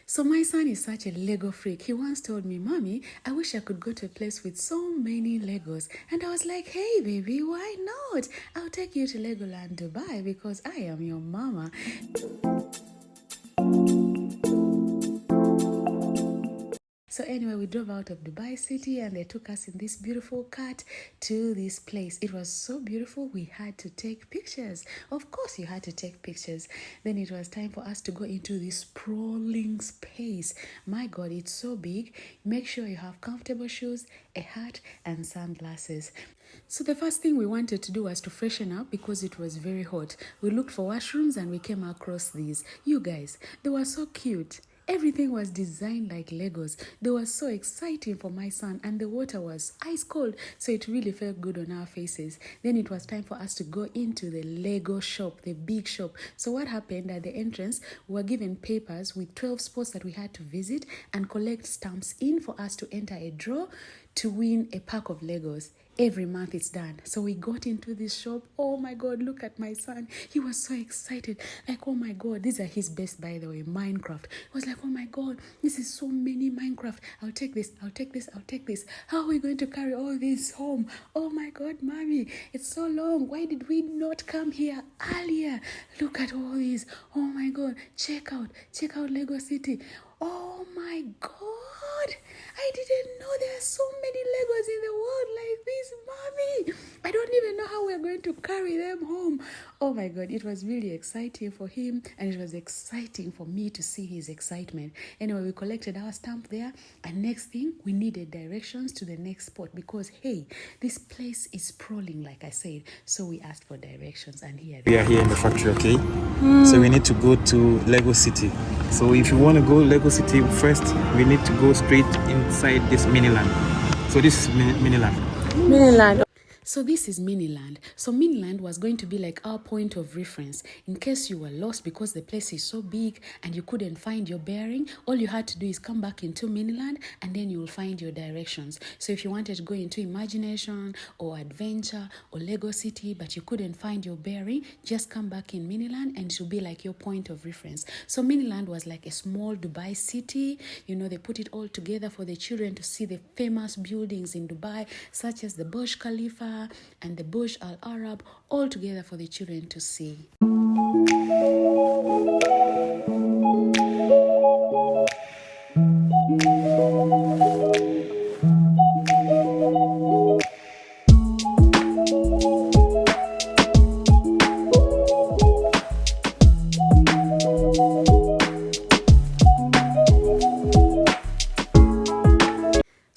So my son is such a Lego freak. He once told me, Mommy, I wish I could go to a place with so many Legos. And I was like, hey baby, why not? I'll take you to Legoland Dubai because I am your mama. So anyway, we drove out of Dubai City and they took us in this beautiful cart to this place. It was so beautiful, we had to take pictures. Of course, you had to take pictures. Then it was time for us to go into this sprawling space. My God, it's so big. Make sure you have comfortable shoes, a hat, and sunglasses. So the first thing we wanted to do was to freshen up because it was very hot. We looked for washrooms and we came across these. You guys, they were so cute. Everything was designed like Legos. They were so exciting for my son and the water was ice cold, so it really felt good on our faces. Then it was time for us to go into the Lego shop, the big shop. So what happened at the entrance, we were given papers with 12 spots that we had to visit and collect stamps in for us to enter a draw to win a pack of Legos. Every month it's done. So we got into this shop. Oh my God, look at my son. He was so excited. Like, oh my God, these are his best, by the way, Minecraft. He was like, oh my God, this is so many Minecraft. I'll take this, I'll take this, I'll take this. How are we going to carry all this home? Oh my God, Mommy, it's so long. Why did we not come here earlier? Look at all these. Oh my God, check out Lego City. Oh my God, I didn't know there are so many Legos in the world like this, Mommy. I don't even know how we're going to carry them home. Oh my God, it was really exciting for him and it was exciting for me to see his excitement. Anyway, we collected our stamp there and next thing, we needed directions to the next spot because, hey, this place is sprawling like I said. So we asked for directions and here we are here in the factory, okay? So we need to go to Lego City. So if you want to go Lego City first, we need to go straight inside this Miniland. So this is Miniland. So this is Miniland. So Miniland was going to be like our point of reference. In case you were lost because the place is so big and you couldn't find your bearing, all you had to do is come back into Miniland and then you will find your directions. So if you wanted to go into Imagination or Adventure or Lego City but you couldn't find your bearing, just come back in Miniland and it will be like your point of reference. So Miniland was like a small Dubai city. You know, they put it all together for the children to see the famous buildings in Dubai, such as the Burj Khalifa and the Burj Al Arab, all together for the children to see.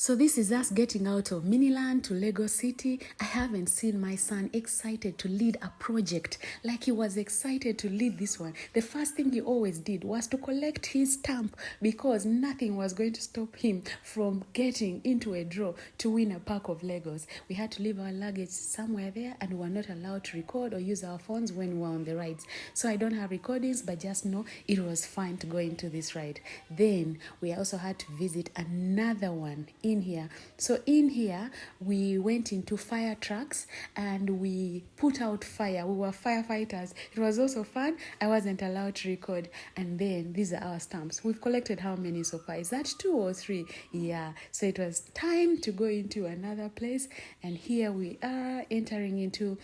So this is us getting out of Miniland to Lego City. I haven't seen my son excited to lead a project like he was excited to lead this one. The first thing he always did was to collect his stamp because nothing was going to stop him from getting into a draw to win a pack of Legos. We had to leave our luggage somewhere there and we were not allowed to record or use our phones when we were on the rides. So I don't have recordings, but just know it was fun to go into this ride. Then we also had to visit another one in here. So in here we went into fire trucks and we put out fire. We were firefighters. It was also fun. I wasn't allowed to record. And then these are our stamps. We've collected how many so far? Is that 2 or 3? Yeah. So it was time to go into another place and here we are entering into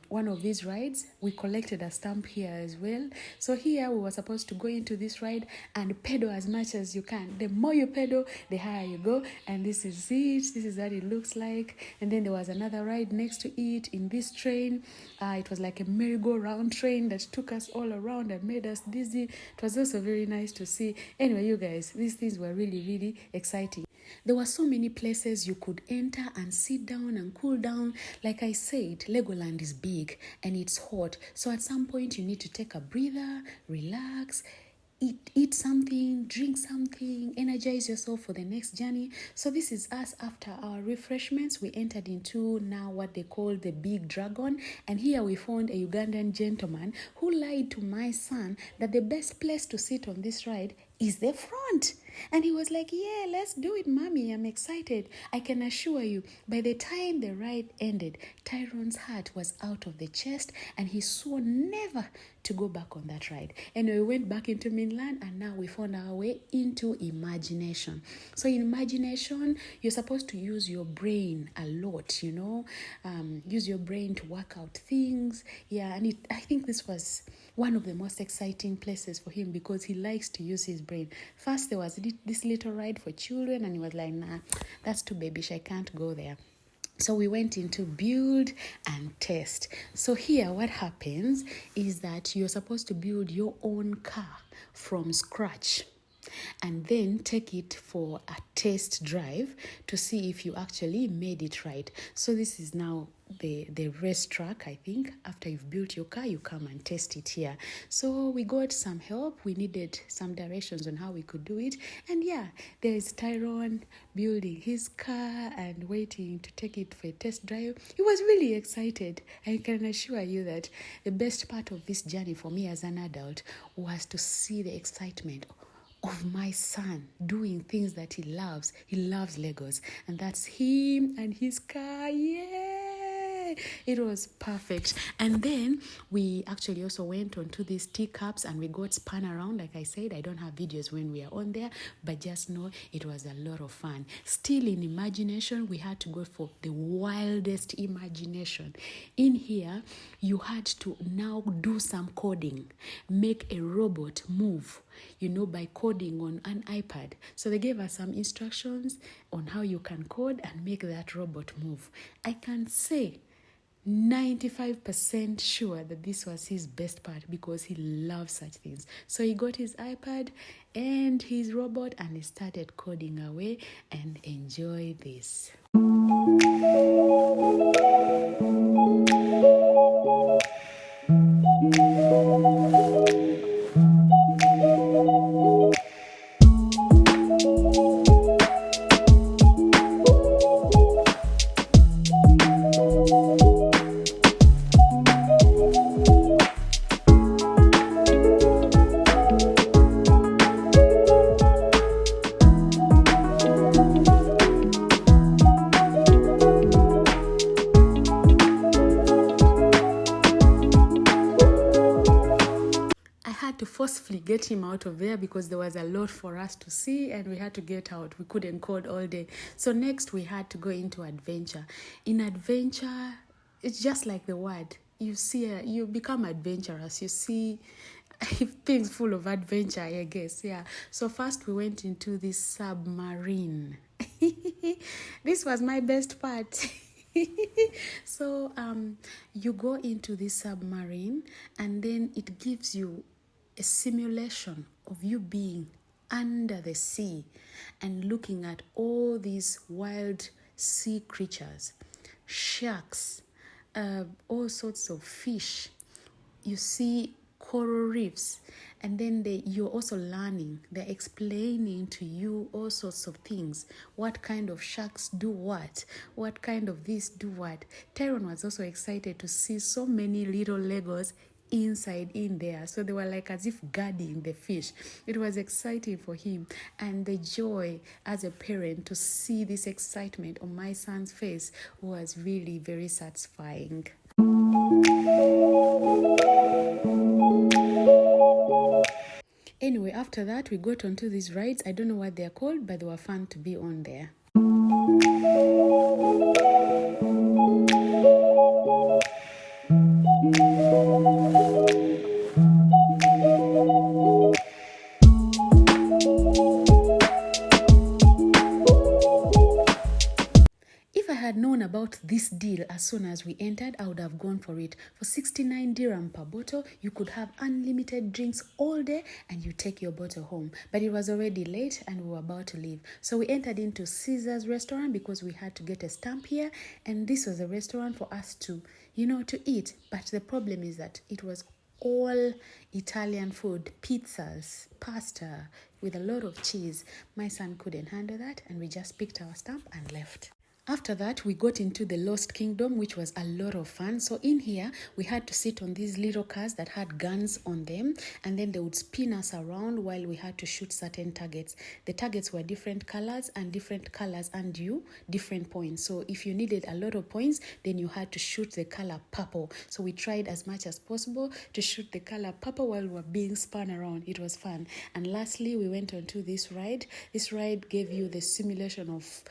one of these rides. We collected a stamp here as well. So here we were supposed to go into this ride and pedal as much as you can. The more you pedal, the higher you go. And this is it. This is what it looks like. And then there was another ride next to it in this train. It was like a merry-go-round train that took us all around and made us dizzy. It was also very nice to see. Anyway, you guys, these things were really, really exciting. There were so many places you could enter and sit down and cool down. Like I said, Legoland is big and it's hot. So at some point you need to take a breather, relax, eat something, drink something, energize yourself for the next journey. So this is us after our refreshments. We entered into now what they call the Big Dragon. And here we found a Ugandan gentleman who lied to my son that the best place to sit on this ride is the front. And he was like, yeah, let's do it, mommy. I'm excited. I can assure you, by the time the ride ended, Tyrone's heart was out of the chest and he swore never to go back on that ride. And we went back into mainland and now we found our way into imagination. So in imagination, you're supposed to use your brain a lot, use your brain to work out things. Yeah, and I think this was one of the most exciting places for him because he likes to use his brain. First, there was this little ride for children and he was like, nah, that's too babyish, I can't go there. So we went into build and test. So here what happens is that you're supposed to build your own car from scratch and then take it for a test drive to see if you actually made it right. So this is now the race track. I think after you've built your car, you come and test it here. So we got some help. We needed some directions on how we could do it. And yeah, there is Tyrone building his car and waiting to take it for a test drive. He was really excited. I can assure you that the best part of this journey for me as an adult was to see the excitement of my son doing things that he loves. He loves Legos, and that's him and his car. Yay! It was perfect. And then we actually also went onto these teacups and we got spun around. Like I said, I don't have videos when we are on there, but just know it was a lot of fun. Still in imagination, we had to go for the wildest imagination. In here, you had to now do some coding, make a robot move, by coding on an iPad. So they gave us some instructions on how you can code and make that robot move. I can say 95% sure that this was his best part because he loves such things. So he got his iPad and his robot and he started coding away, and enjoy this. To forcefully get him out of there because there was a lot for us to see and we had to get out. We couldn't code all day. So next we had to go into adventure. In adventure, it's just like the word. You see, you become adventurous. You see things full of adventure, I guess. Yeah. So first we went into this submarine. This was my best part. So you go into this submarine and then it gives you a simulation of you being under the sea and looking at all these wild sea creatures, sharks, all sorts of fish. You see coral reefs, and then you're also learning. They're explaining to you all sorts of things. What kind of sharks do what kind of this do what. Tyrone was also excited to see so many little Legos inside in there, so they were like as if guarding the fish. It was exciting for him, and the joy as a parent to see this excitement on my son's face was really very satisfying. Anyway, after that we got onto these rides. I don't know what they're called, but they were fun to be on there. About this deal as soon as we entered, I would have gone for it. For 69 dirham per bottle, you could have unlimited drinks all day and you take your bottle home. But it was already late and we were about to leave. So we entered into Caesar's restaurant because we had to get a stamp here, and this was a restaurant for us to eat. But the problem is that it was all Italian food, pizzas, pasta with a lot of cheese. My son couldn't handle that and we just picked our stamp and left. After that, we got into the Lost Kingdom, which was a lot of fun. So in here, we had to sit on these little cars that had guns on them, and then they would spin us around while we had to shoot certain targets. The targets were different colors, and different colors earned you different points. So if you needed a lot of points, then you had to shoot the color purple. So we tried as much as possible to shoot the color purple while we were being spun around. It was fun. And lastly, we went on to this ride. This ride gave you the simulation of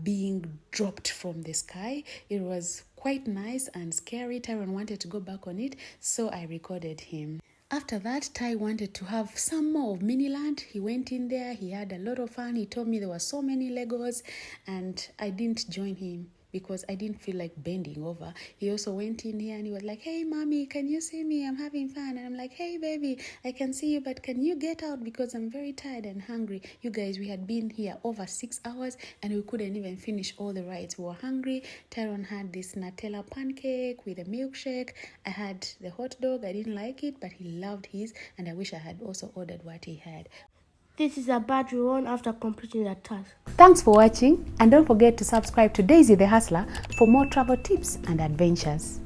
being dropped from the sky. It was quite nice and scary. Tyron wanted to go back on it, so I recorded him. After that, Ty wanted to have some more of Miniland. He went in there, he had a lot of fun. He told me there were so many Legos, and I didn't join him because I didn't feel like bending over. He also went in here and he was like, hey mommy, can you see me? I'm having fun. And I'm like, hey baby, I can see you, but can you get out because I'm very tired and hungry. You guys, we had been here over 6 hours and we couldn't even finish all the rides. We were hungry. Tyron had this Nutella pancake with a milkshake. I had the hot dog. I didn't like it, but he loved his, and I wish I had also ordered what he had. This is a battery one after completing the task. Thanks for watching, and don't forget to subscribe to Daisy the Hustler for more travel tips and adventures.